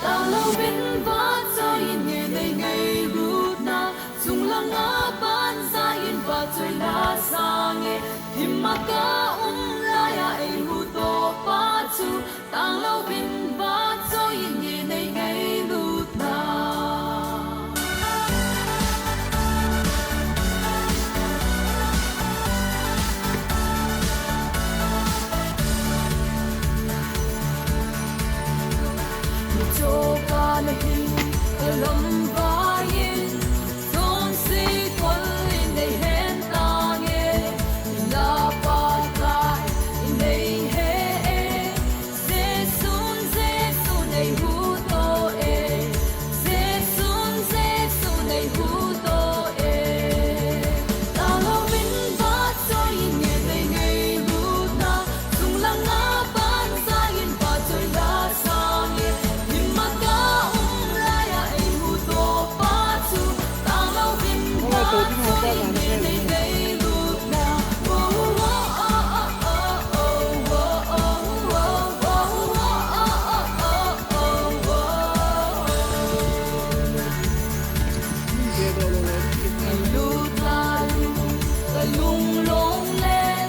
ta lâu bên vắt cho yên nhẹ ngày ngày rút na dùng lăng ngã ban ra yên và trời lá xa nghe him mà ca la ya ai hu to pa chu ta lâu bên vắt cho yên nhẹ ngày ngày rút na cho ca na hi lâm va yên dòng si quân in đây hen ta nghe la pa kai in đây he Giêsu này hu to Giêsu này hu to ta lo vinh vắt cho in nghe ngày ngày hu na dùng lăng ngã ban ra yên và trời lá xa nghe lung lung lên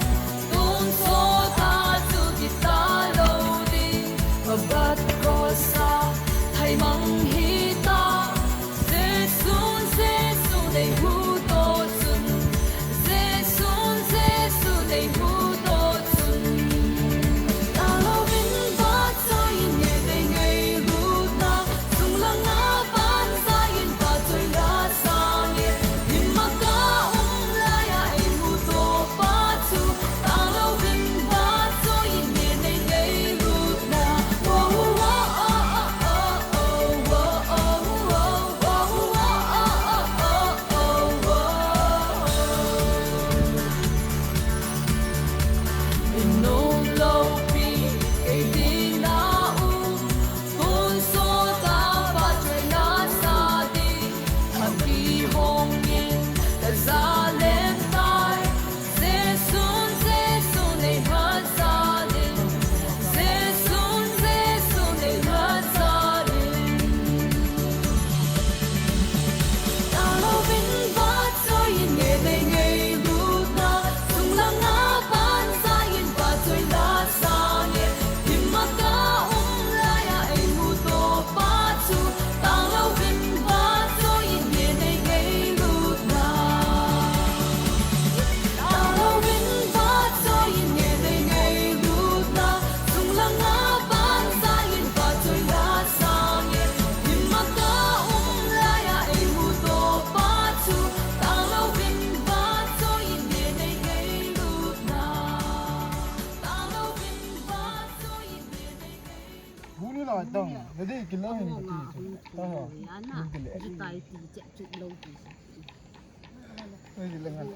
tung số ta chu thì ta lâu đi và bắt có xa thay mong hi ta Giêsu này hu to chun Giêsu này hu to chun ta lâu vinh vắt cho yên nhẹ ngày ngày hu ta dùng lăng ngã ban ra yên và trời lá xa nghe him mà ca la ya ai hu to pa chu ta lâu vinh vắt cho yên nhẹ ngày ngày hu na nôm lâu pi cây đi na con số ta và trời lá xa đi thằng đi hồng nhiên đã ra lên tai Giêsu này hát ra lên Giêsu này hát ra lên ta lâu vinh vắt cho yên nhẹ ngày ngày rút na dùng lăng ngã ban ra yên và trời lá xa nghe him mà ca la ya ai hu to pa chu ta lâu vinh vắt cho yên nhẹ ngày ngày rút na ta lâu vinh vắt cho yên nhẹ ngày ngày rút na dùng lăng ngã ban ra yên và trời lá xa nghe him mà ca la ya ai hu to pa chu ta lâu vinh vắt cho yên nhẹ ngày ngày rút na ta lâu vinh vắt cho yên nhẹ ngày ngày Bulu la tang, jadi kilau ini tu. Tahu. Anak, kita itu cek cek lau tu. Ini lengan.